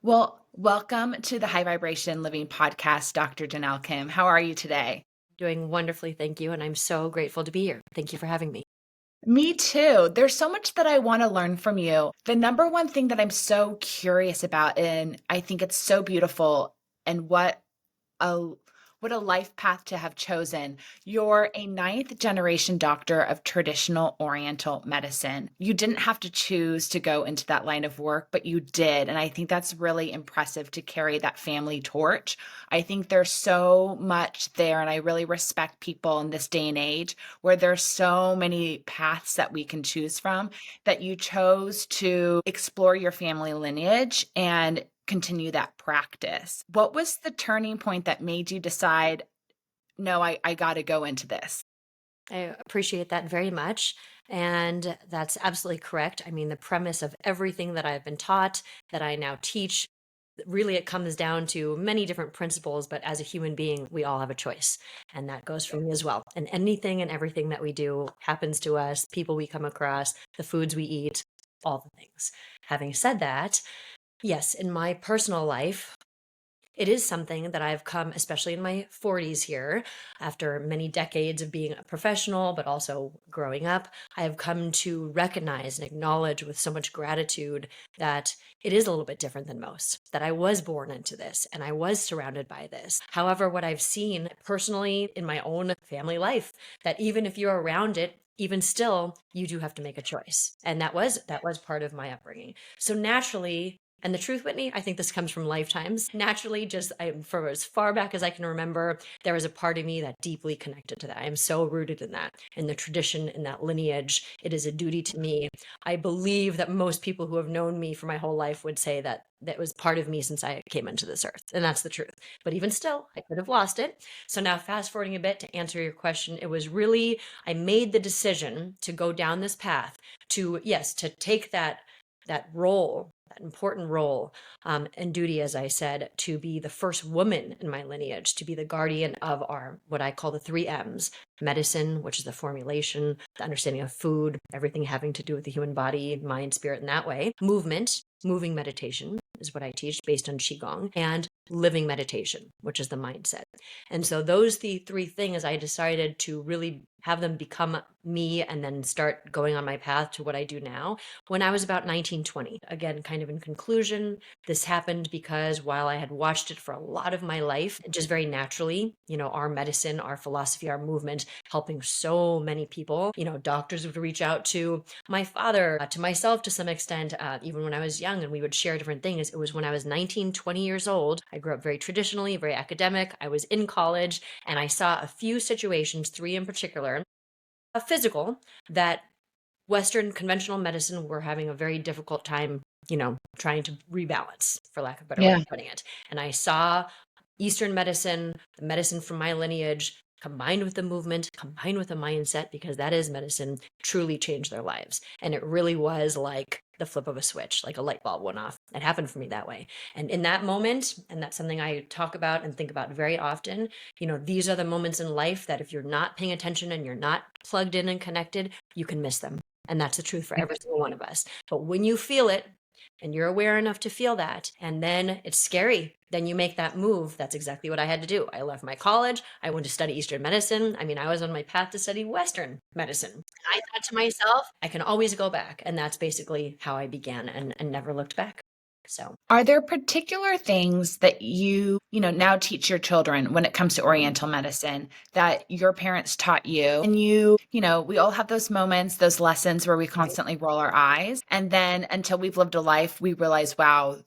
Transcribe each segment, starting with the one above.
Well, welcome to the High Vibration Living Podcast, Dr. Jenelle Kim. How are you today? Doing wonderfully, thank you, and I'm so grateful to be here. Thank you for having me. Me too. There's so much that I want to learn from you. The number one thing that I'm so curious about, and I think it's so beautiful, and a what a life path to have chosen. You're a ninth generation doctor of traditional Oriental medicine. You didn't have to choose to go into that line of work, but you did. And I think that's really impressive to carry that family torch. I think there's so much there, and I really respect people in this day and age where there's so many paths that we can choose from that you chose to explore your family lineage and continue that practice. What was the turning point that made you decide, no, I got to go into this? I appreciate that very much. And that's absolutely correct. I mean, the premise of everything that I've been taught, that I now teach, really it comes down to many different principles, but as a human being, we all have a choice. And that goes for me as well. And anything and everything that we do happens to us, people we come across, the foods we eat, all the things. Having said that, yes, in my personal life, it is something that I've come, especially in my 40s here, after many decades of being a professional, but also growing up, I have come to recognize and acknowledge with so much gratitude that it is a little bit different than most, that I was born into this and I was surrounded by this. However, what I've seen personally in my own family life, that even if you're around it, even still, you do have to make a choice. And that was part of my upbringing. So naturally, and the truth, Whitney, I think this comes from lifetimes. Naturally, from as far back as I can remember, there was a part of me that deeply connected to that. I am so rooted in that, in the tradition, in that lineage. It is a duty to me. I believe that most people who have known me for my whole life would say that that was part of me since I came into this earth. And that's the truth. But even still, I could have lost it. So now, fast forwarding a bit to answer your question, it was really, I made the decision to go down this path to, yes, to take that role, that important role and duty, as I said, to be the first woman in my lineage, to be the guardian of our, what I call the three M's: medicine, which is the formulation, the understanding of food, everything having to do with the human body, mind, spirit in that way; movement, moving meditation is what I teach based on Qigong; and living meditation, which is the mindset. And so those the three things I decided to really have them become me and then start going on my path to what I do now when I was about 19, 20. Again, kind of in conclusion, this happened because while I had watched it for a lot of my life, just very naturally, our medicine, our philosophy, our movement, helping so many people, doctors would reach out to my father, to myself to some extent, even when I was young, and we would share different things. It was when I was 19, 20 years old. I grew up very traditionally, very academic. I was in college, and I saw a few situations, three in particular, a physical, that Western conventional medicine were having a very difficult time, trying to rebalance, for lack of a better way Yeah. of putting it. And I saw Eastern medicine, the medicine from my lineage, combined with the movement, combined with the mindset, because that is medicine, truly change their lives. And it really was like the flip of a switch, like a light bulb went off. It happened for me that way. And in that moment, and that's something I talk about and think about very often, these are the moments in life that if you're not paying attention and you're not plugged in and connected, you can miss them. And that's the truth for every single one of us. But when you feel it, and you're aware enough to feel that, and then it's scary, then you make that move. That's exactly what I had to do. I left my college. I went to study Eastern medicine. I mean, I was on my path to study Western medicine. And I thought to myself, I can always go back. And that's basically how I began and never looked back. So Are there particular things that now teach your children when it comes to Oriental medicine that your parents taught you? And we all have those moments, those lessons where we constantly roll our eyes. And then until we've lived a life, we realize, wow,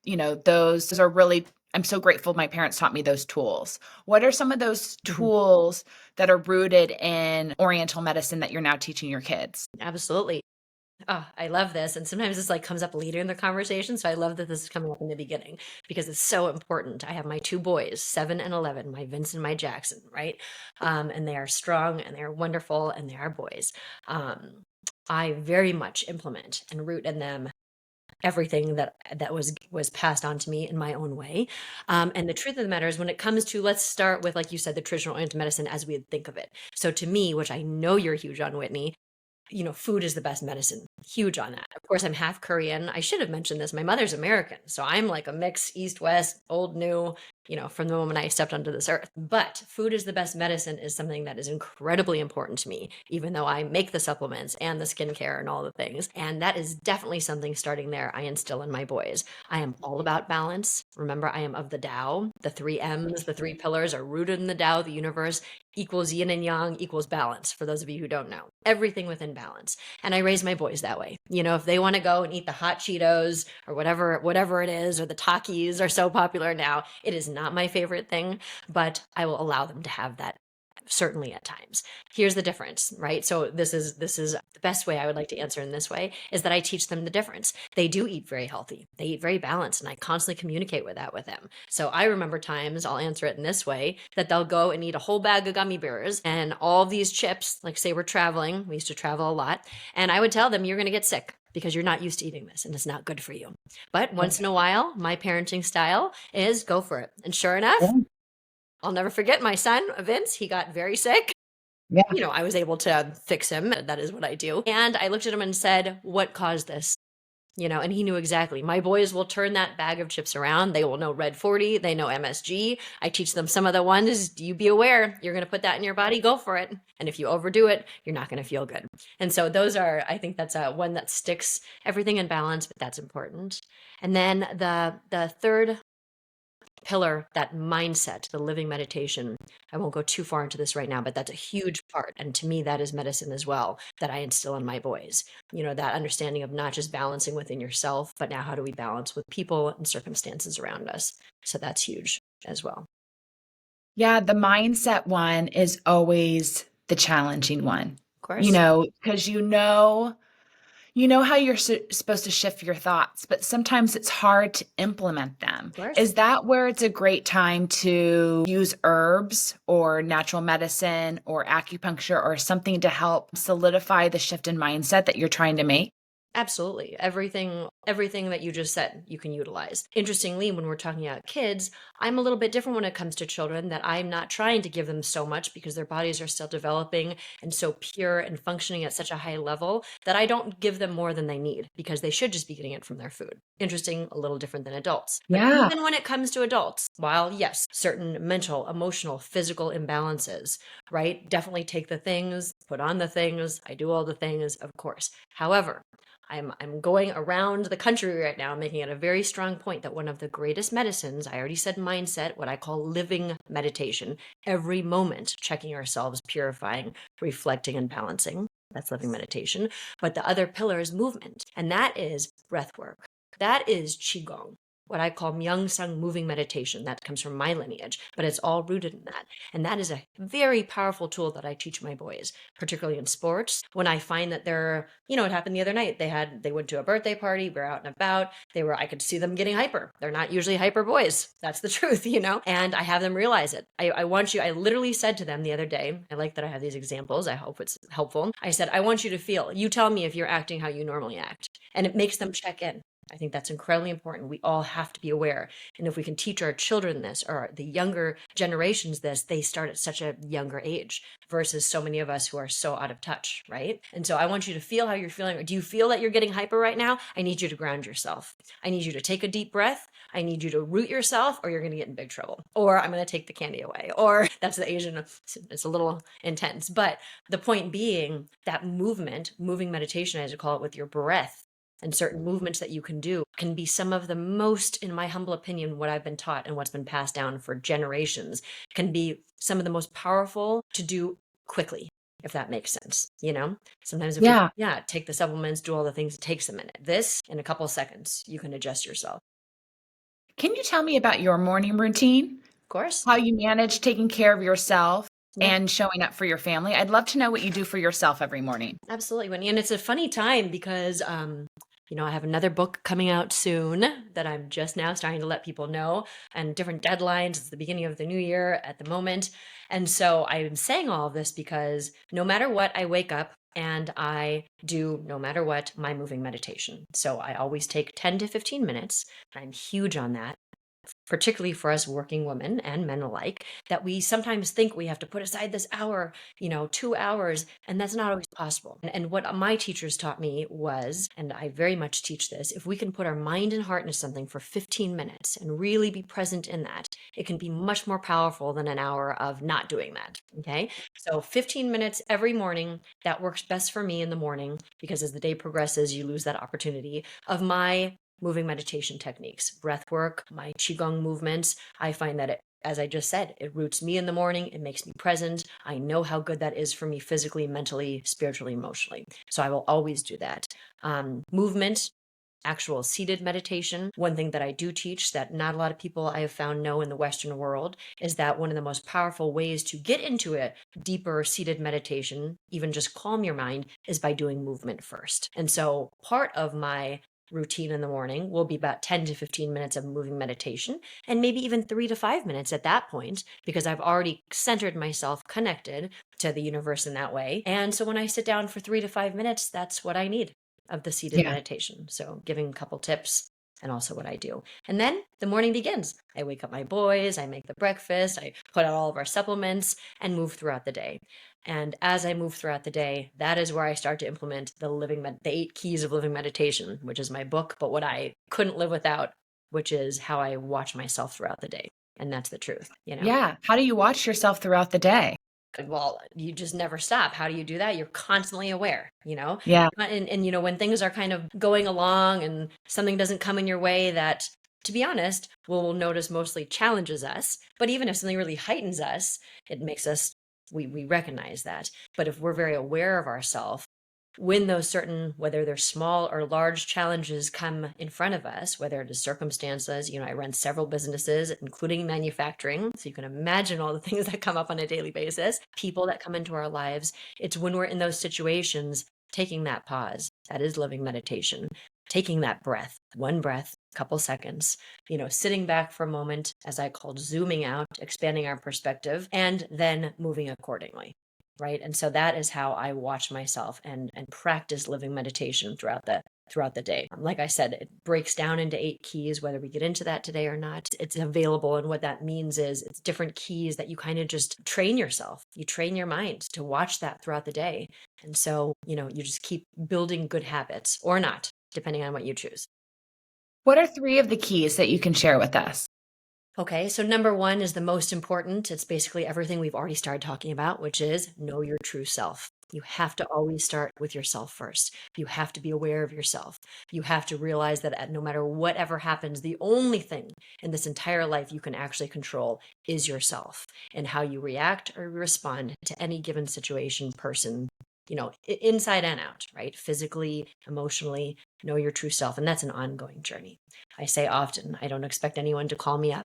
those are really, I'm so grateful my parents taught me those tools. What are some of those tools that are rooted in Oriental medicine that you're now teaching your kids? absolutely. Oh, I love this. And sometimes this like comes up later in the conversation. So I love that this is coming up in the beginning because it's so important. I have my two boys, 7 and 11, my Vince and my Jackson, right? And they are strong and they're wonderful and they are boys. I very much implement and root in them everything that was passed on to me in my own way. And the truth of the matter is when it comes to, let's start with, like you said, the traditional Oriental medicine as we would think of it. So to me, which I know you're huge on, Whitney, food is the best medicine. Huge on that. Of course, I'm half Korean. I should have mentioned this. My mother's American. So I'm like a mix, East, West, old, new, from the moment I stepped onto this earth. But food is the best medicine is something that is incredibly important to me, even though I make the supplements and the skincare and all the things. And that is definitely something starting there I instill in my boys. I am all about balance. Remember, I am of the Tao. The three M's, the three pillars are rooted in the Tao, the universe equals yin and yang equals balance, for those of you who don't know. Everything within balance. And I raise my boys that way. If they want to go and eat the hot Cheetos or whatever it is, or the Takis are so popular now, it is not my favorite thing, but I will allow them to have that certainly at times. Here's the difference, right? So this is the best way I would like to answer in this way is that I teach them the difference. They do eat very healthy. They eat very balanced, and I constantly communicate with that with them. So I remember times, I'll answer it in this way, that they'll go and eat a whole bag of gummy bears and all these chips, like say we're traveling, we used to travel a lot, and I would tell them, you're going to get sick because you're not used to eating this and it's not good for you. But once in a while, my parenting style is go for it. And sure enough, I'll never forget my son, Vince. He got very sick. Yeah. I was able to fix him. That is what I do. And I looked at him and said, what caused this? And he knew exactly. My boys will turn that bag of chips around. They will know Red 40. They know MSG. I teach them some of the ones. You be aware. You're going to put that in your body. Go for it. And if you overdo it, you're not going to feel good. And so those are, I think that's one that sticks, everything in balance, but that's important. And then the third pillar, that mindset, the living meditation. I won't go too far into this right now, but that's a huge part. And to me, that is medicine as well, that I instill in my boys. That understanding of not just balancing within yourself, but now how do we balance with people and circumstances around us? So that's huge as well. Yeah, the mindset one is always the challenging one. Of course. Because how you're supposed to shift your thoughts, but sometimes it's hard to implement them. Of course. Is that where it's a great time to use herbs or natural medicine or acupuncture or something to help solidify the shift in mindset that you're trying to make? Absolutely. Everything that you just said, you can utilize. Interestingly, when we're talking about kids, I'm a little bit different when it comes to children, that I'm not trying to give them so much because their bodies are still developing and so pure and functioning at such a high level that I don't give them more than they need because they should just be getting it from their food. Interesting, a little different than adults. But Yeah. even when it comes to adults, while yes, certain mental, emotional, physical imbalances, right? Definitely take the things, put on the things, I do all the things, of course. However, I'm going around the country right now, making it a very strong point that one of the greatest medicines, I already said mindset, what I call living meditation, every moment checking ourselves, purifying, reflecting, and balancing. That's living meditation. But the other pillar is movement, and that is breath work. That is Qigong, what I call Myung Sung moving meditation. That comes from my lineage, but it's all rooted in that. And that is a very powerful tool that I teach my boys, particularly in sports. When I find that it happened the other night. They went to a birthday party, we're out and about. I could see them getting hyper. They're not usually hyper boys. That's the truth, and I have them realize it. I literally said to them the other day, I like that I have these examples. I hope it's helpful. I said, I want you to feel, you tell me if you're acting how you normally act. And it makes them check in. I think that's incredibly important. We all have to be aware. And if we can teach our children this, or the younger generations this, they start at such a younger age versus so many of us who are so out of touch, right? And so I want you to feel how you're feeling. Do you feel that you're getting hyper right now? I need you to ground yourself. I need you to take a deep breath. I need you to root yourself, or you're going to get in big trouble. Or I'm going to take the candy away. Or that's the Asian, it's a little intense. But the point being that moving meditation, as you call it, with your breath, and certain movements that you can do can be some of the most, in my humble opinion, what I've been taught and what's been passed down for generations, can be some of the most powerful to do quickly, if that makes sense. Sometimes if Yeah. we take the supplements, do all the things, it takes a minute. This, in a couple of seconds, you can adjust yourself. Can you tell me about your morning routine? Of course. How you manage taking care of yourself Yeah. and showing up for your family? I'd love to know what you do for yourself every morning. Absolutely, Wendy. And it's a funny time because, I have another book coming out soon that I'm just now starting to let people know, and different deadlines. It's the beginning of the new year at the moment. And so I'm saying all of this because no matter what, I wake up and I do, no matter what, my moving meditation. So I always take 10 to 15 minutes. I'm huge on that. particularly for us working women and men alike, that we sometimes think we have to put aside this hour, 2 hours, and that's not always possible. And what my teachers taught me was, and I very much teach this, if we can put our mind and heart into something for 15 minutes and really be present in that, it can be much more powerful than an hour of not doing that. Okay. So 15 minutes every morning, that works best for me in the morning, because as the day progresses, you lose that opportunity of my moving meditation techniques, breath work, my Qigong movements. I find that as I just said, it roots me in the morning. It makes me present. I know how good that is for me physically, mentally, spiritually, emotionally. So I will always do that. Movement, actual seated meditation. One thing that I do teach that not a lot of people I have found know in the Western world is that one of the most powerful ways to get into a deeper seated meditation, even just calm your mind, is by doing movement first. And so part of my routine in the morning will be about 10 to 15 minutes of moving meditation, and maybe even 3 to 5 minutes at that point, because I've already centered myself, connected to the universe in that way. And so when I sit down for 3 to 5 minutes, that's what I need of the seated Yeah. meditation. So giving a couple tips and also what I do. And then the morning begins. I wake up my boys, I make the breakfast, I put out all of our supplements and move throughout the day. And as I move throughout the day, that is where I start to implement the 8 keys of living meditation, which is my book, but what I couldn't live without, which is how I watch myself throughout the day. And that's the truth. Yeah. How do you watch yourself throughout the day? Well, you just never stop. How do you do that? You're constantly aware. Yeah. And when things are kind of going along and something doesn't come in your way that, to be honest, we'll notice mostly challenges us. But even if something really heightens us, it makes us, we recognize that. But if we're very aware of ourselves, when those certain, whether they're small or large challenges come in front of us, whether it is circumstances, I run several businesses, including manufacturing. So you can imagine all the things that come up on a daily basis, people that come into our lives. It's when we're in those situations, taking that pause, that is living meditation, taking that breath, one breath, couple seconds, sitting back for a moment, as I called zooming out, expanding our perspective, and then moving accordingly. Right. And so that is how I watch myself and practice living meditation throughout the day. Like I said, it breaks down into 8 keys, whether we get into that today or not. It's available. And what that means is it's different keys that you kind of just train yourself. You train your mind to watch that throughout the day. And so, you just keep building good habits or not, depending on what you choose. What are 3 of the keys that you can share with us? Okay, so number 1 is the most important. It's basically everything we've already started talking about, which is know your true self. You have to always start with yourself first. You have to be aware of yourself. You have to realize that no matter whatever happens, the only thing in this entire life you can actually control is yourself and how you react or respond to any given situation, person, inside and out, right? Physically, emotionally, know your true self. And that's an ongoing journey. I say often, I don't expect anyone to call me up.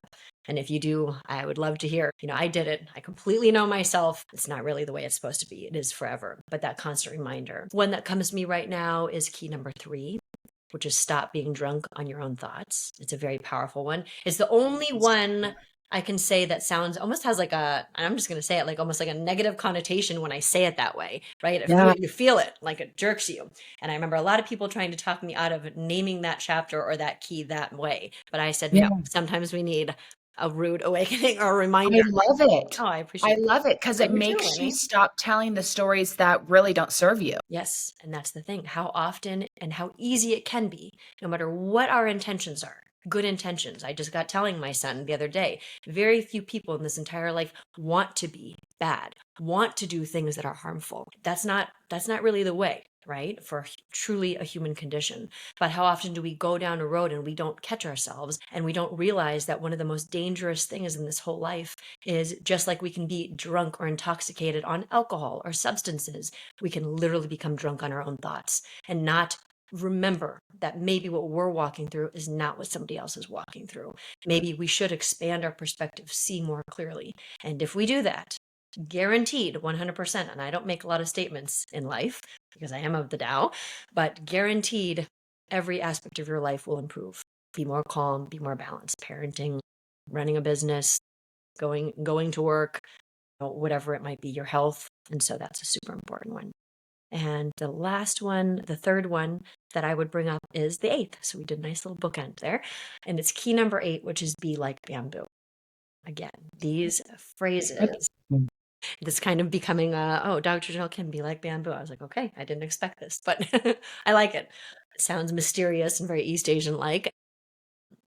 And if you do, I would love to hear, I did it. I completely know myself. It's not really the way it's supposed to be. It is forever. But that constant reminder. One that comes to me right now is key number 3, which is stop being drunk on your own thoughts. It's a very powerful one. It's the only one I can say that sounds almost has I'm just going to say it like almost like a negative connotation when I say it that way, right? Yeah. You feel it like it jerks you. And I remember a lot of people trying to talk me out of naming that chapter or that key that way. But I said, no, Yeah. sometimes we need a rude awakening or a I reminder. love it. Oh, I I appreciate love it because that. I it do too, makes you Lenny. stop telling the stories that really don't serve you. Yes, and that's the thing, how often and how easy it can be, no matter what our intentions are. Good intentions. I just got telling my son the other day, very few people in this entire life want to be bad, want to do things that are harmful. That's not really the way, right? For truly a human condition. But how often do we go down a road and we don't catch ourselves and we don't realize that one of the most dangerous things in this whole life is just like we can be drunk or intoxicated on alcohol or substances, we can literally become drunk on our own thoughts and not remember that maybe what we're walking through is not what somebody else is walking through. Maybe we should expand our perspective, see more clearly. And if we do that, guaranteed 100%, and I don't make a lot of statements in life because I am of the Tao, but guaranteed every aspect of your life will improve. Be more calm, be more balanced, parenting, running a business, going to work, whatever it might be, your health. And so that's a super important one. And the last one, the third one that I would bring up is the eighth. So we did a nice little bookend there. And it's key number 8, which is be like bamboo. Again, these Okay. phrases, this kind of becoming oh, Dr. Janelle can be like bamboo. I was like, okay, I didn't expect this, but I like it. It sounds mysterious and very East Asian like.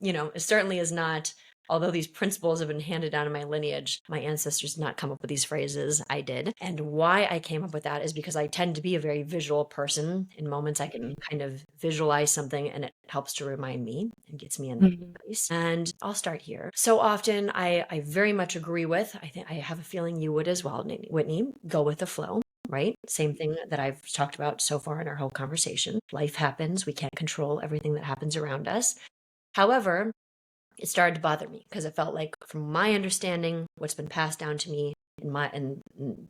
It certainly is not, although these principles have been handed down in my lineage, my ancestors did not come up with these phrases. I did. And why I came up with that is because I tend to be a very visual person. In moments, I can kind of visualize something and it helps to remind me and gets me in that Mhm. place. And I'll start here. So often, I very much agree with, I think I have a feeling you would as well, Whitney, go with the flow. Right? Same thing that I've talked about so far in our whole conversation. Life happens. We can't control everything that happens around us. However, it started to bother me because it felt like, from my understanding, what's been passed down to me in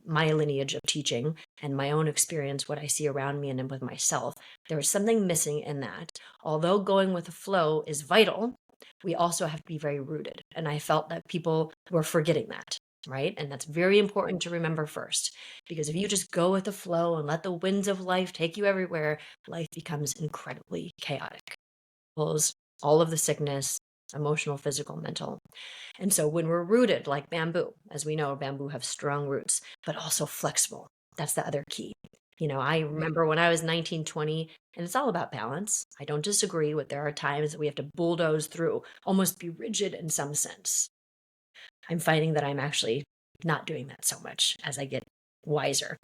my lineage of teaching and my own experience, what I see around me and with myself, there was something missing in that. Although going with the flow is vital, we also have to be very rooted. And I felt that people were forgetting that. Right. And that's very important to remember first, because if you just go with the flow and let the winds of life take you everywhere, life becomes incredibly chaotic. All of the sickness, emotional, physical, mental. And so when we're rooted like bamboo, as we know, bamboo have strong roots, but also flexible. That's the other key. I remember when I was 19, 20, and it's all about balance. I don't disagree with there are times that we have to bulldoze through, almost be rigid in some sense. I'm finding that I'm actually not doing that so much as I get wiser.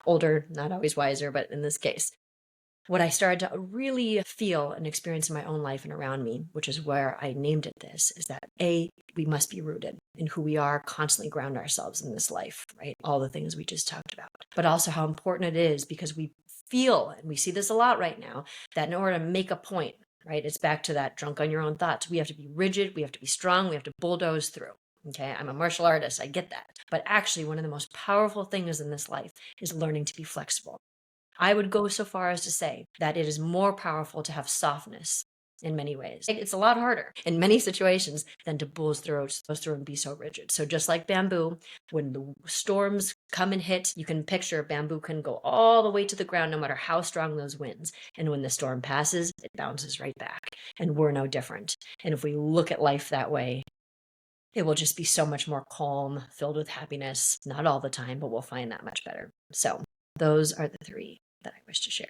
Older, not always wiser, but in this case. What I started to really feel and experience in my own life and around me, which is where I named it this, is that we must be rooted in who we are, constantly ground ourselves in this life, right? All the things we just talked about, but also how important it is because we feel, and we see this a lot right now, that in order to make a point, right? It's back to that drunk on your own thoughts. We have to be rigid. We have to be strong. We have to bulldoze through. Okay. I'm a martial artist. I get that. But actually, one of the most powerful things in this life is learning to be flexible. I would go so far as to say that it is more powerful to have softness in many ways. It's a lot harder in many situations than to bulldoze through and be so rigid. So just like bamboo, when the storms come and hit, you can picture bamboo can go all the way to the ground no matter how strong those winds. And when the storm passes, it bounces right back. And we're no different. And if we look at life that way, it will just be so much more calm, filled with happiness. Not all the time, but we'll find that much better. So those are the 3 that I wish to share.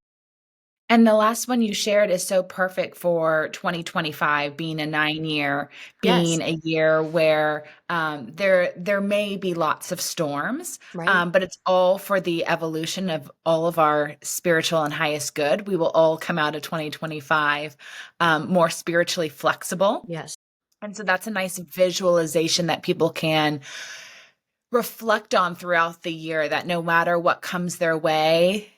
And the last one you shared is so perfect for 2025 being a 9-year, Yes, being a year where, there may be lots of storms, right? but it's all for the evolution of all of our spiritual and highest good. We will all come out of 2025, more spiritually flexible, Yes, and so that's a nice visualization that people can reflect on throughout the year, that no matter what comes their way,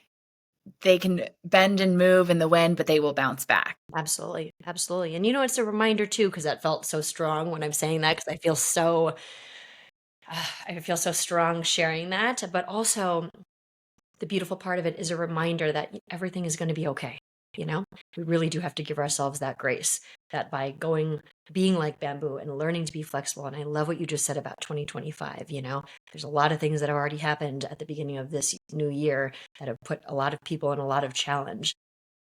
they can bend and move in the wind, but they will bounce back. absolutely. Absolutely. And it's a reminder too, because that felt so strong when I'm saying that, because I feel so strong sharing that. But also, the beautiful part of it is a reminder that everything is going to be okay. You know, we really do have to give ourselves that grace that by being like bamboo and learning to be flexible. And I love what you just said about 2025. There's a lot of things that have already happened at the beginning of this new year that have put a lot of people in a lot of challenge.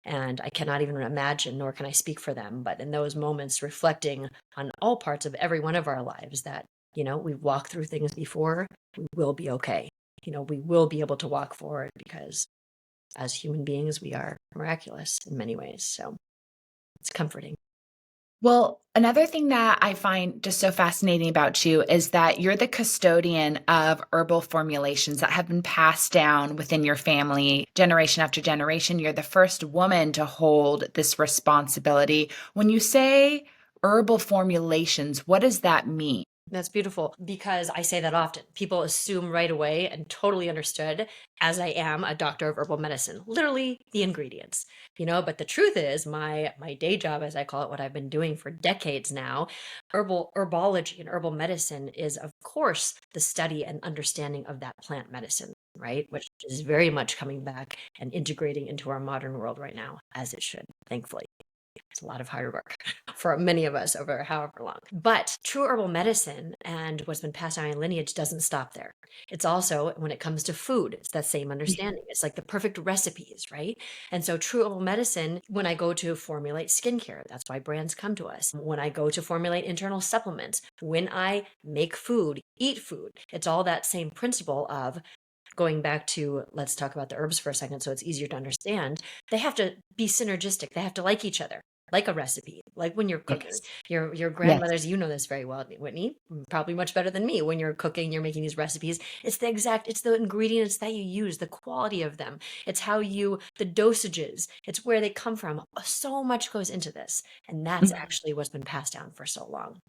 And I cannot even imagine, nor can I speak for them, but in those moments, reflecting on all parts of every one of our lives that, we've walked through things before, we will be okay. We will be able to walk forward because as human beings, we are miraculous in many ways. So it's comforting. Well, another thing that I find just so fascinating about you is that you're the custodian of herbal formulations that have been passed down within your family generation after generation. You're the first woman to hold this responsibility. When you say herbal formulations, what does that mean? That's beautiful because I say that often. People assume right away and totally understood, as I am a doctor of herbal medicine, literally the ingredients, but the truth is my day job, as I call it, what I've been doing for decades now, herbology and herbal medicine is of course the study and understanding of that plant medicine, right? Which is very much coming back and integrating into our modern world right now, as it should, thankfully. It's a lot of hard work for many of us over however long. But true herbal medicine and what's been passed down in lineage doesn't stop there. It's also, when it comes to food, it's that same understanding. It's like the perfect recipes, right? And so true herbal medicine, when I go to formulate skincare, that's why brands come to us. When I go to formulate internal supplements, when I make food, eat food, it's all that same principle of going back to, let's talk about the herbs for a second so it's easier to understand. They have to be synergistic. They have to like each other, like a recipe, like when you're cooking. Yes. Your Yes. grandmothers, you know this very well, Whitney, probably much better than me. When you're cooking, you're making these recipes. It's the ingredients that you use, the quality of them. It's the dosages. It's where they come from. So much goes into this. And that's Mhm. actually what's been passed down for so long,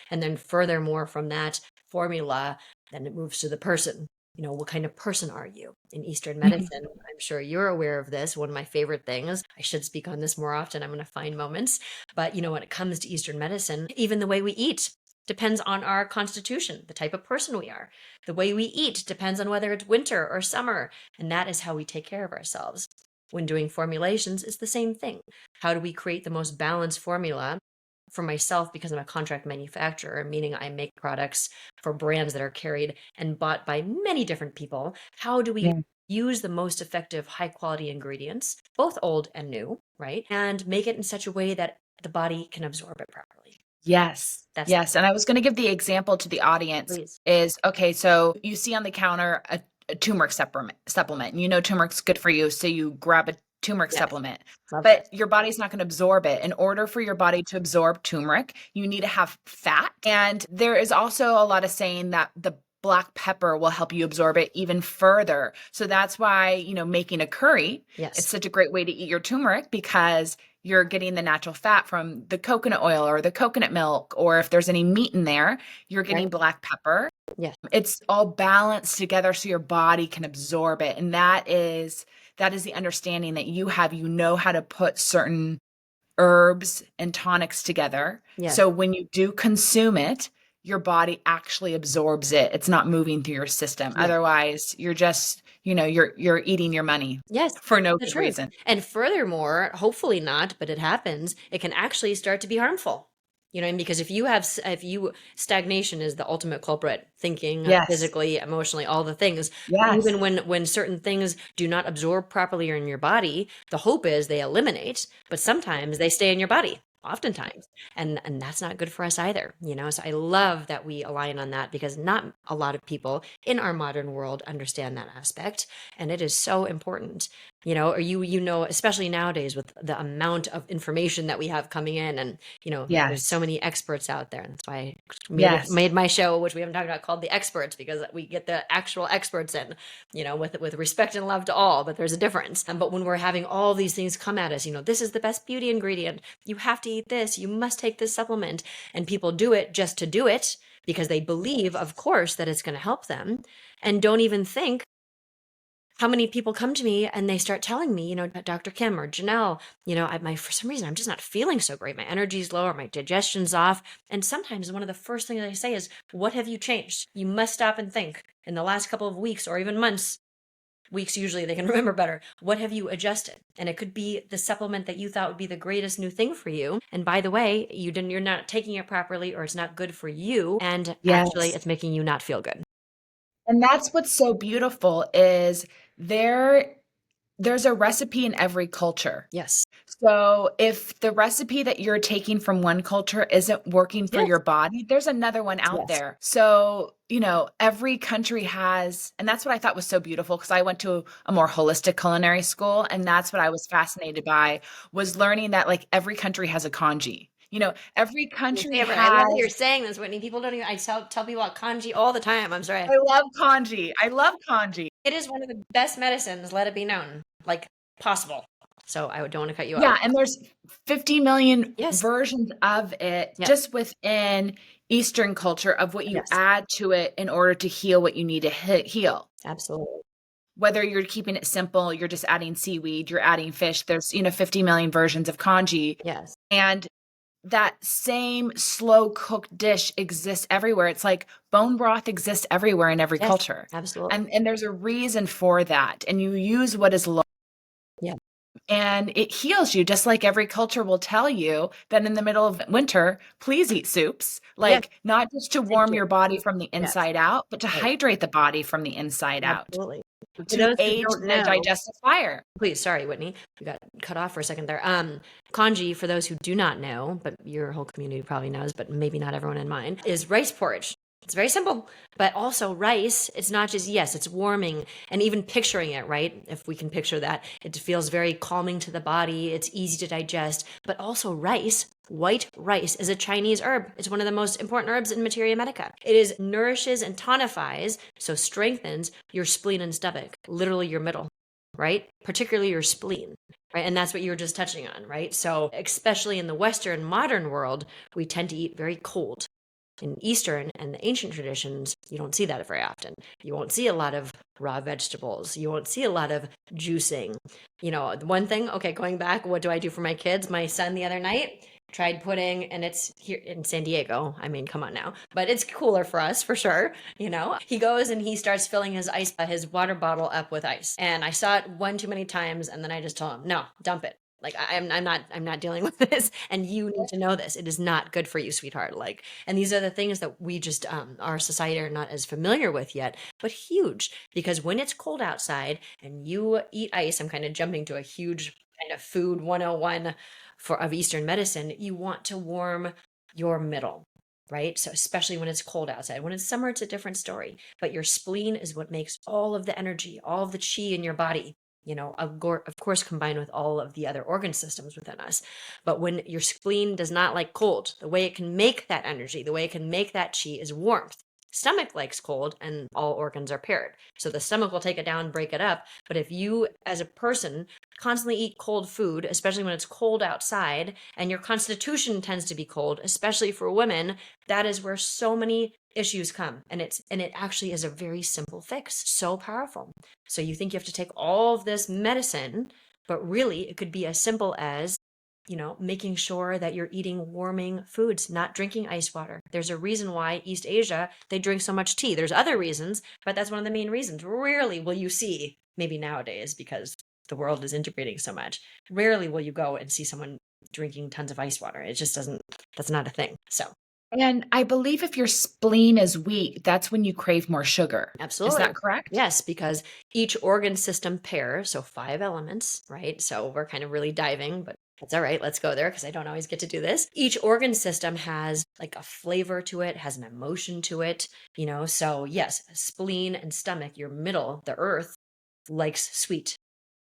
And then furthermore from that formula, then it moves to the person. What kind of person are you? In Eastern medicine, Mhm. I'm sure you're aware of this. One of my favorite things, I should speak on this more often. I'm going to find moments. But, when it comes to Eastern medicine, even the way we eat depends on our constitution, the type of person we are. The way we eat depends on whether it's winter or summer. And that is how we take care of ourselves. When doing formulations, it's the same thing. How do we create the most balanced formula for myself, because I'm a contract manufacturer, meaning I make products for brands that are carried and bought by many different people? How do we Yeah. use the most effective, high quality ingredients, both old and new, right? And make it in such a way that the body can absorb it properly. Yes. That's Yes. And I was going to give the example to the audience please. is okay, so you see on the counter a turmeric supplement, and you know turmeric's good for you, so you grab a turmeric Yes. supplement. Love But this. your body's not going to absorb it. In order for your body to absorb turmeric, you need to have fat. And there is also a lot of saying that the black pepper will help you absorb it even further. So that's why, making a curry, it's Yes. such a great way to eat your turmeric because you're getting the natural fat from the coconut oil or the coconut milk, or if there's any meat in there, you're Right. getting black pepper. Yes. It's all balanced together so your body can absorb it. And that is the understanding that you know how to put certain herbs and tonics together. Yes. So when you do consume it, your body actually absorbs it. It's not moving through your system. Yes. Otherwise, you're just, you're eating your money Yes, for no the good truth. reason. And furthermore, hopefully not, but it happens, it can actually start to be harmful. Because if you stagnation is the ultimate culprit, thinking, Yes. physically, emotionally, all the things. Yes. Even when certain things do not absorb properly in your body, the hope is they eliminate, but sometimes they stay in your body. Oftentimes. And that's not good for us either. So I love that we align on that, because not a lot of people in our modern world understand that aspect. And it is so important, or especially nowadays with the amount of information that we have coming in, and there's so Yes. many experts out there. And that's why I Yes. made my show, which we haven't talked about, called The Experts, because we get the actual experts in, with respect and love to all, but there's a difference. But when we're having all these things come at us, this is the best beauty ingredient, you have to eat this, you must take this supplement, and people do it just to do it because they believe, of course, that it's going to help them, and don't even think how many people come to me and they start telling me, Dr. Kim or Jenelle, for some reason, I'm just not feeling so great. My energy's low, or my digestion's off. And sometimes one of the first things I say is, what have you changed? You must stop and think in the last couple of weeks or even months. Weeks, usually they can remember better. What have you adjusted? And it could be the supplement that you thought would be the greatest new thing for you. And by the way, you're not taking it properly, or it's not good for you. And actually, Yes. it's making you not feel good. And that's what's so beautiful is there's a recipe in every culture. Yes. So if the recipe that you're taking from one culture isn't working for Yes. your body, there's another one out Yes. there. So, every country has, and that's what I thought was so beautiful because I went to a more holistic culinary school, and that's what I was fascinated by, was learning that like every country has a kanji. Every My country favorite. I love that you're has. saying this, Whitney. People don't even. I tell people about kanji all the time. I'm sorry. I love kanji. I love kanji. It is one of the best medicines. Let it be known, like possible. So I don't want to cut you off. Yeah, and there's 50 million Yes. versions of it Yes. just within Eastern culture of what you Yes. add to it in order to heal what you need to heal. Absolutely. Whether you're keeping it simple, you're just adding seaweed, you're adding fish, there's, 50 million versions of kanji. Yes. And that same slow cooked dish exists everywhere. It's like bone broth exists everywhere in every Yes. culture. Absolutely. And there's a reason for that. And you use what is local. Yeah. and it heals you, just like every culture will tell you that in the middle of winter, please eat soups, Yes, like not just to thank warm you. your body from the Yes, inside out, but to right, hydrate the body from the inside out, absolutely. For to those who aid don't the know, digestive fire. please, sorry, Whitney, you got cut off for a second there. Kanji, for those who do not know, but your whole community probably knows, but maybe not everyone in mine, is rice porridge. It's very simple, but also rice, it's not just, yes, it's warming and even picturing it, right? If we can picture that, it feels very calming to the body. It's easy to digest, but also rice. White rice is a Chinese herb. It's one of the most important herbs in Materia Medica. It is nourishes and tonifies, so strengthens your spleen and stomach, literally your middle, right? Particularly your spleen, right? And that's what you were just touching on, right? So, especially in the Western modern world, we tend to eat very cold. In Eastern and the ancient traditions, you don't see that very often. You won't see a lot of raw vegetables. You won't see a lot of juicing. The one thing, okay, going back, what do I do for my kids? My son the other night tried putting, and it's here in San Diego. I mean, come on now, but it's cooler for us for sure. He goes and he starts filling his water bottle up with ice. And I saw it one too many times, and then I just told him, no, dump it. Like I'm not dealing with this, and you need to know this. It is not good for you, sweetheart. Like, and these are the things that we just our society are not as familiar with yet, but huge, because when it's cold outside and you eat ice, I'm kind of jumping to a huge kind of food 101 of Eastern medicine. You want to warm your middle, right? So especially when it's cold outside. When it's summer, it's a different story. But your spleen is what makes all of the energy, all of the chi in your body, of course, combined with all of the other organ systems within us. But when your spleen does not like cold, the way it can make that energy, the way it can make that chi is warmth. Stomach likes cold, and all organs are paired. So the stomach will take it down, break it up. But if you, as a person, constantly eat cold food, especially when it's cold outside, and your constitution tends to be cold, especially for women, that is where so many issues come. And it actually is a very simple fix, so powerful. So you think you have to take all of this medicine, but really it could be as simple as, making sure that you're eating warming foods, not drinking ice water. There's a reason why East Asia, they drink so much tea. There's other reasons, but that's one of the main reasons. Rarely will you see, maybe nowadays, because the world is integrating so much, rarely will you go and see someone drinking tons of ice water. It just doesn't, that's not a thing. So, And I believe if your spleen is weak, that's when you crave more sugar. Is absolutely. that correct? Yes, because each organ system pair, so 5 elements, right? So we're kind of really diving, but that's all right. Let's go there because I don't always get to do this. Each organ system has like a flavor to it, has an emotion to it, So, yes, spleen and stomach, your middle, the earth, likes sweet,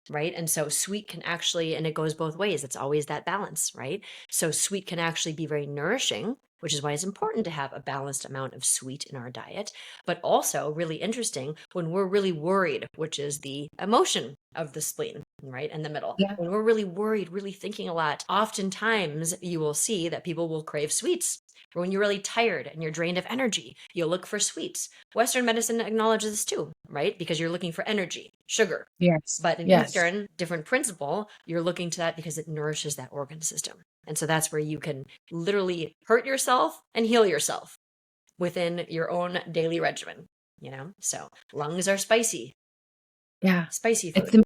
right? And so sweet can actually, and it goes both ways. It's always that balance, right? So sweet can actually be very nourishing, which is why it's important to have a balanced amount of sweet in our diet. But also, really interesting, when we're really worried, which is the emotion of the spleen, right? In the middle. Yeah. When we're really worried, really thinking a lot, oftentimes you will see that people will crave sweets. Or when you're really tired and you're drained of energy, you'll look for sweets. Western medicine acknowledges this too, right? Because you're looking for energy, sugar. Yes. But in Yes. Eastern, different principle, you're looking to that because it nourishes that organ system. And so that's where you can literally hurt yourself and heal yourself within your own daily regimen. So lungs are Yeah. spicy food. It's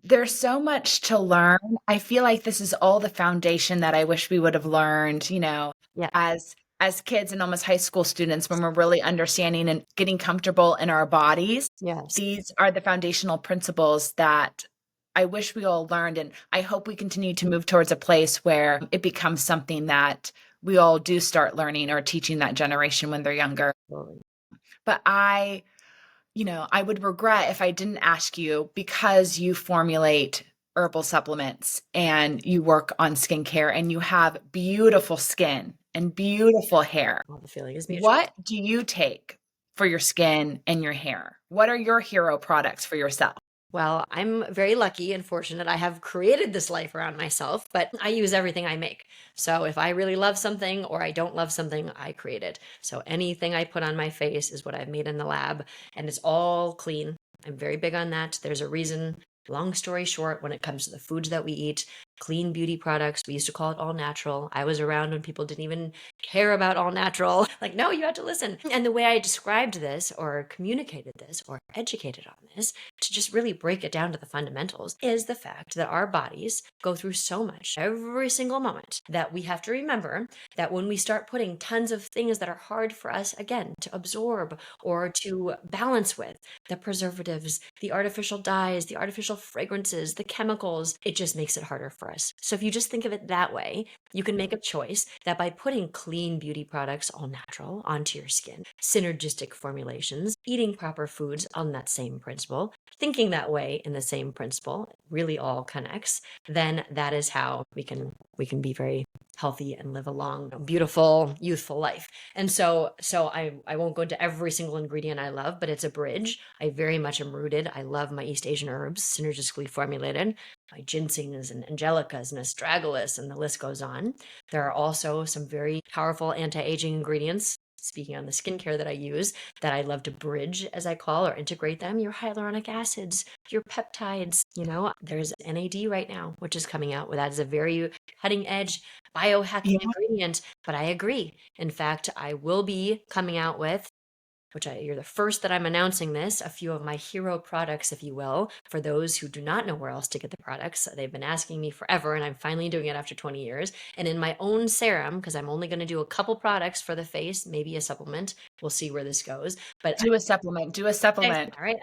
There's so much to learn. I feel like this is all the foundation that I wish we would have learned, Yeah. as kids and almost high school students when we're really understanding and getting comfortable in our bodies. Yes. These are the foundational principles that I wish we all learned, and I hope we continue to move towards a place where it becomes something that we all do start learning or teaching that generation when they're younger. Totally. But I would regret if I didn't ask you, because you formulate herbal supplements and you work on skincare and you have beautiful skin and beautiful hair. Well, the feeling is mutual. What do you take for your skin and your hair? What are your hero products for yourself? Well, I'm very lucky and fortunate. I have created this life around myself, but I use everything I make. So if I really love something or I don't love something, I create it. So anything I put on my face is what I've made in the lab, and it's all clean. I'm very big on that. There's a reason. Long story short, when it comes to the foods that we eat, clean beauty products. We used to call it all natural. I was around when people didn't even care about all natural. Like, no, you had to listen. And the way I described this or communicated this or educated on this, to just really break it down to the fundamentals, is the fact that our bodies go through so much every single moment that we have to remember that when we start putting tons of things that are hard for us, again, to absorb or to balance with, the preservatives, the artificial dyes, the artificial fragrances, the chemicals, it just makes it harder for us. So if you just think of it that way, you can make a choice that by putting clean beauty products, all natural, onto your skin, synergistic formulations, eating proper foods on that same principle, thinking that way in the same principle, really all connects, then that is how we can be very healthy and live a long, beautiful, youthful life. And so I won't go into every single ingredient I love, but it's a bridge. I very much am rooted. I love my East Asian herbs, synergistically formulated, my ginsengs and angelicas and astragalus, and the list goes on. There are also some very powerful anti-aging ingredients, speaking on the skincare that I use, that I love to bridge, as I call, or integrate them. Your hyaluronic acids, your peptides. There's NAD right now, which is coming out with that is a very cutting edge biohacking Yeah. ingredient. But I agree. In fact, I will be coming out with, you're the first that I'm announcing this, a few of my hero products, if you will, for those who do not know where else to get the products. They've been asking me forever, and I'm finally doing it after 20 years. And in my own serum, because I'm only going to do a couple products for the face, maybe a supplement. We'll see where this goes. But Do a supplement. Do a thanks. supplement. All right.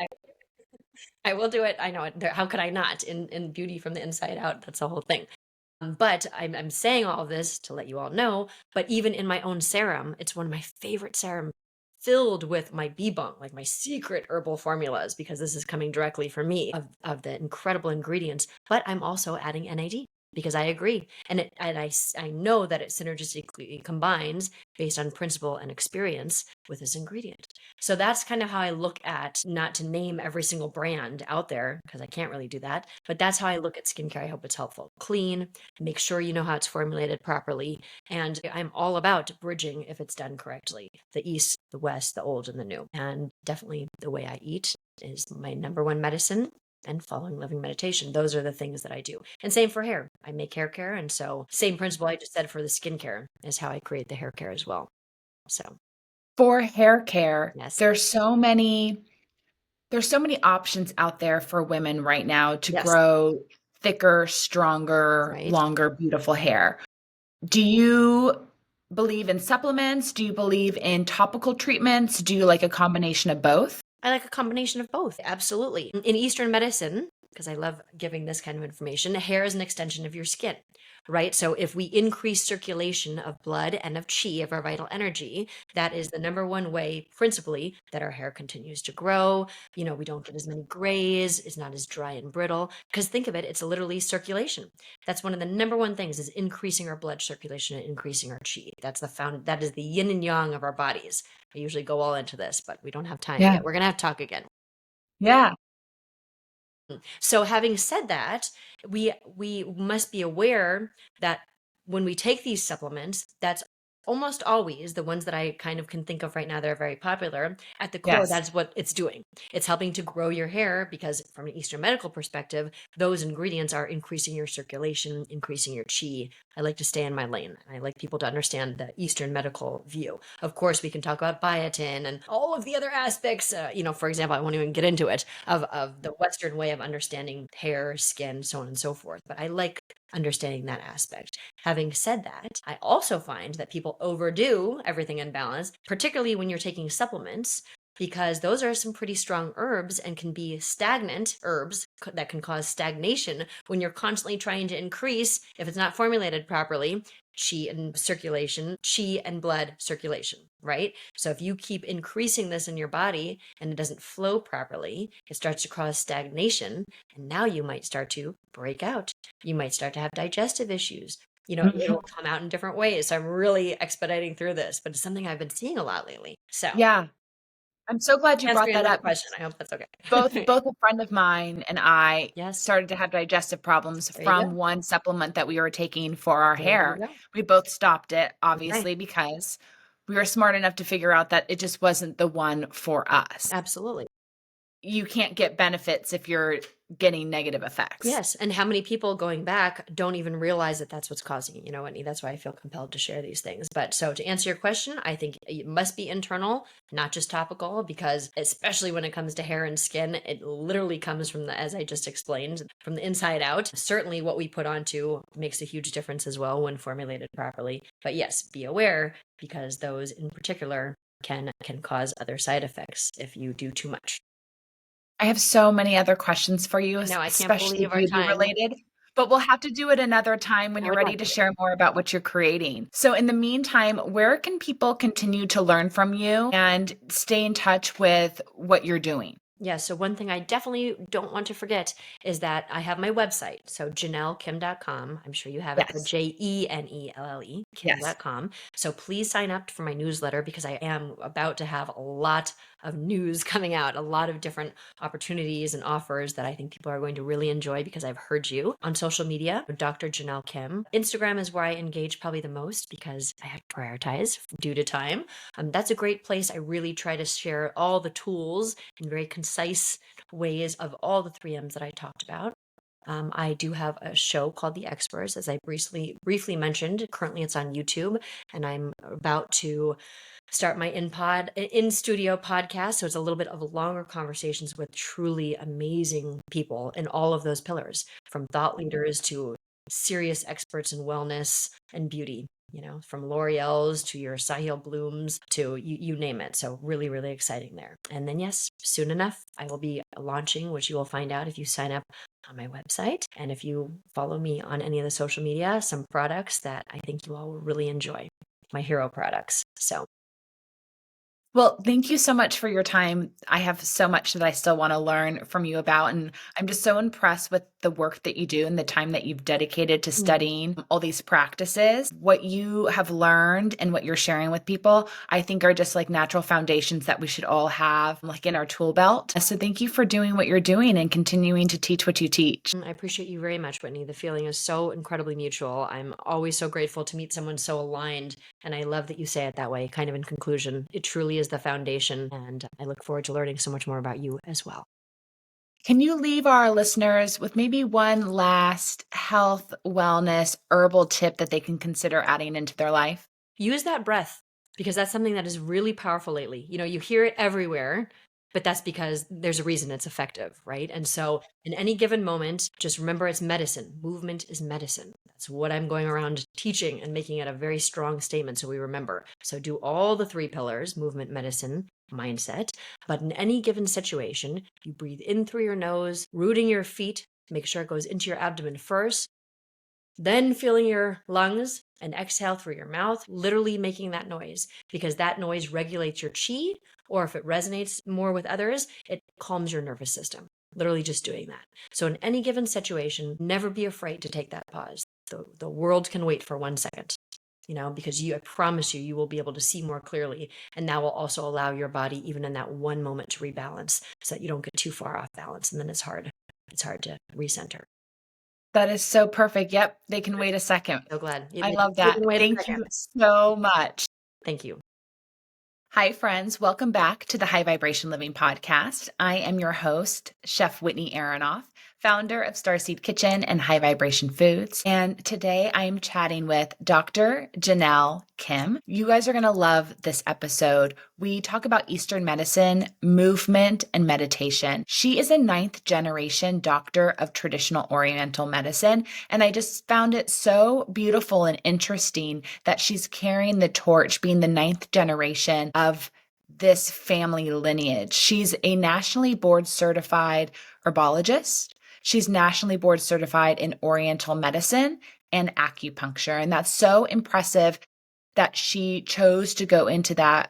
I will do it. I know it. How could I not? In beauty from the inside out, that's the whole thing. But I'm saying all of this to let you all know, but even in my own serum, it's one of my favorite serums, filled with my bee bung, like my secret herbal formulas, because this is coming directly from me of the incredible ingredients. But I'm also adding NAD because I agree. I know that it synergistically combines based on principle and experience with this ingredient. So that's kind of how I look at, not to name every single brand out there, because I can't really do that, but that's how I look at skincare. I hope it's helpful. Clean, make sure you know how it's formulated properly. And I'm all about bridging if it's done correctly. The East, the West, the old, and the new. And definitely the way I eat is my number one medicine. And following living meditation. Those are the things that I do. And same for hair. I make hair care. And so, same principle I just said for the skincare is how I create the hair care as well. So, For hair care, yes. there's so many options out there for women right now to Yes. grow thicker, stronger, Right. longer, beautiful hair. Do you believe in supplements? Do you believe in topical treatments? Do you like a combination of both? I like a combination of both. Absolutely. In Eastern medicine, because I love giving this kind of information, hair is an extension of your skin, right? So if we increase circulation of blood and of chi, of our vital energy, that is the number one way, principally, that our hair continues to grow. We don't get as many grays, it's not as dry and brittle. Because think of it, it's literally circulation. That's one of the number one things, is increasing our blood circulation and increasing our chi. That is the yin and yang of our bodies. I usually go all into this, but we don't have time Yeah. yet. We're going to have to talk again. Yeah. So having said that, we must be aware that when we take these supplements, that's almost always the ones that I kind of can think of right now that are very popular. At the core, Yes. that's what it's doing. It's helping to grow your hair because from an Eastern medical perspective, those ingredients are increasing your circulation, increasing your chi. I like to stay in my lane. I like people to understand the Eastern medical view. Of course, we can talk about biotin and all of the other aspects. For example, I won't even get into it, of the Western way of understanding hair, skin, so on and so forth. But I like understanding that aspect. Having said that, I also find that people overdo everything in balance, particularly when you're taking supplements, because those are some pretty strong herbs and can be stagnant herbs that can cause stagnation when you're constantly trying to increase, if it's not formulated properly, chi and circulation, chi and blood circulation, right? So if you keep increasing this in your body and it doesn't flow properly, it starts to cause stagnation, and now you might start to break out. You might start to have digestive issues. It'll Mhm. come out in different ways. So I'm really expediting through this, but it's something I've been seeing a lot lately. So Yeah. I'm so glad you brought answering that another up. question. I hope that's Both okay. both a friend of mine and I Yes, started to have digestive problems there you from go. one supplement that we were taking for our There you hair. go. We both stopped it, Okay. obviously, because we were smart enough to figure out that it just wasn't the one for us. Absolutely. you can't get benefits if you're getting negative effects. Yes. And how many people going back don't even realize that that's what's causing it, Whitney? That's why I feel compelled to share these things. But so to answer your question, I think it must be internal, not just topical, because especially when it comes to hair and skin, it literally comes from as I just explained, from the inside out. Certainly what we put onto makes a huge difference as well when formulated properly. But yes, be aware, because those in particular can cause other side effects if you do too much. I have so many other questions for you, No, I can't especially believe our beauty time. related, but we'll have to do it another time when I you're would love ready to to. share more about what you're creating. So, in the meantime, where can people continue to learn from you and stay in touch with what you're doing? Yeah, so one thing I definitely don't want to forget is that I have my website. So JenelleKim.com. I'm sure you have it, but Yes. JENELLE, Yes. Kim.com. So please sign up for my newsletter, because I am about to have a lot of news coming out, a lot of different opportunities and offers that I think people are going to really enjoy, because I've heard you on social media, Dr. Jenelle Kim. Instagram is where I engage probably the most, because I have to prioritize due to time. That's a great place. I really try to share all the tools in very concise ways of all the 3Ms that I talked about. I do have a show called The Experts, as I briefly mentioned. Currently, it's on YouTube, and I'm about to start my in studio podcast. So it's a little bit of longer conversations with truly amazing people in all of those pillars, from thought leaders to serious experts in wellness and beauty. From L'Oreal's to your Sahil Blooms to you name it. So really, really exciting there. And then yes, soon enough, I will be launching, which you will find out if you sign up on my website. And if you follow me on any of the social media, some products that I think you all will really enjoy, my hero products. So Well, thank you so much for your time. I have so much that I still want to learn from you about, and I'm just so impressed with the work that you do and the time that you've dedicated to studying all these practices. What you have learned and what you're sharing with people, I think are just like natural foundations that we should all have like in our tool belt. So thank you for doing what you're doing and continuing to teach what you teach. I appreciate you very much, Whitney. The feeling is so incredibly mutual. I'm always so grateful to meet someone so aligned. And I love that you say it that way, kind of in conclusion. It truly is the foundation. And I look forward to learning so much more about you as well. Can you leave our listeners with maybe one last health, wellness, herbal tip that they can consider adding into their life? Use that breath, because that's something that is really powerful lately. You hear it everywhere, but that's because there's a reason it's effective, right? And so in any given moment, just remember it's medicine. Movement is medicine. That's what I'm going around teaching and making it a very strong statement so we remember. So do all the 3 pillars: movement, medicine, mindset. But in any given situation, you breathe in through your nose, rooting your feet, make sure it goes into your abdomen first, then filling your lungs, and exhale through your mouth, literally making that noise, because that noise regulates your chi, or if it resonates more with others, it calms your nervous system. Literally just doing that. So in any given situation, never be afraid to take that pause. The world can wait for 1 second, because I promise you will be able to see more clearly. And that will also allow your body, even in that one moment, to rebalance, so that you don't get too far off balance. And then it's hard to recenter. That is so perfect. Yep, they can wait a second. So glad. I They love can that. wait a Thank second. you so much. Thank you. Hi, friends. Welcome back to the High Vibration Living Podcast. I am your host, Chef Whitney Aronoff, founder of Starseed Kitchen and High Vibration Foods. And today I am chatting with Dr. Jenelle Kim. You guys are going to love this episode. We talk about Eastern medicine, movement, and meditation. She is a 9th generation doctor of traditional Oriental medicine. And I just found it so beautiful and interesting that she's carrying the torch, being the 9th generation of this family lineage. She's a nationally board certified herbologist. She's nationally board certified in Oriental medicine and acupuncture. And that's so impressive that she chose to go into that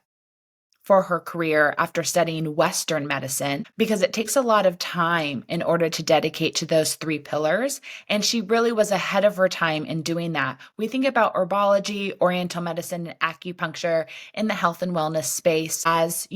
for her career after studying Western medicine, because it takes a lot of time in order to dedicate to those 3 pillars. And she really was ahead of her time in doing that. We think about herbology, Oriental medicine, and acupuncture in the health and wellness space as,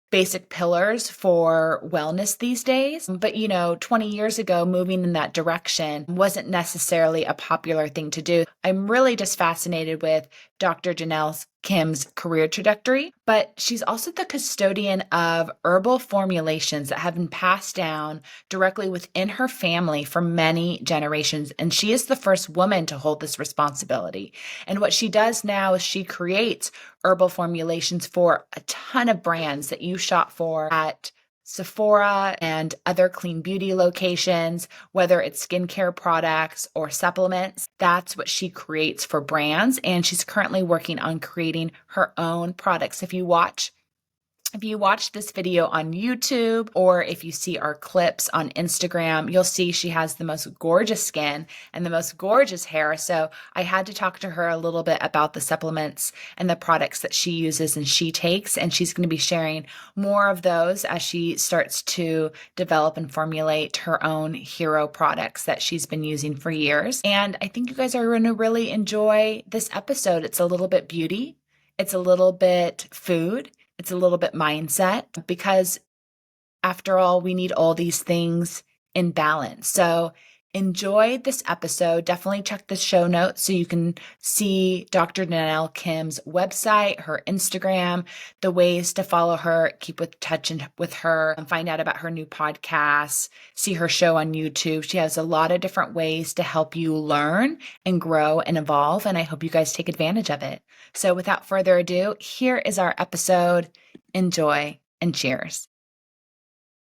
basic pillars for wellness these days. But, 20 years ago, moving in that direction wasn't necessarily a popular thing to do. I'm really just fascinated with Dr. Jenelle Kim's career trajectory, but she's also the custodian of herbal formulations that have been passed down directly within her family for many generations. And she is the first woman to hold this responsibility. And what she does now is she creates herbal formulations for a ton of brands that you shop for at Sephora and other clean beauty locations, whether it's skincare products or supplements. That's what she creates for brands. And she's currently working on creating her own products. If you watch this video on YouTube or if you see our clips on Instagram, you'll see she has the most gorgeous skin and the most gorgeous hair. So I had to talk to her a little bit about the supplements and the products that she uses and she takes. And she's going to be sharing more of those as she starts to develop and formulate her own hero products that she's been using for years. And I think you guys are going to really enjoy this episode. It's a little bit beauty. It's a little bit food. It's a little bit mindset because after all, we need all these things in balance. So enjoy this episode. Definitely check the show notes so you can see Dr. Jenelle Kim's website, her Instagram, the ways to follow her, keep with touch with her, and find out about her new podcast, see her show on YouTube. She has a lot of different ways to help you learn and grow and evolve. And I hope you guys take advantage of it. So without further ado, here is our episode. Enjoy and cheers.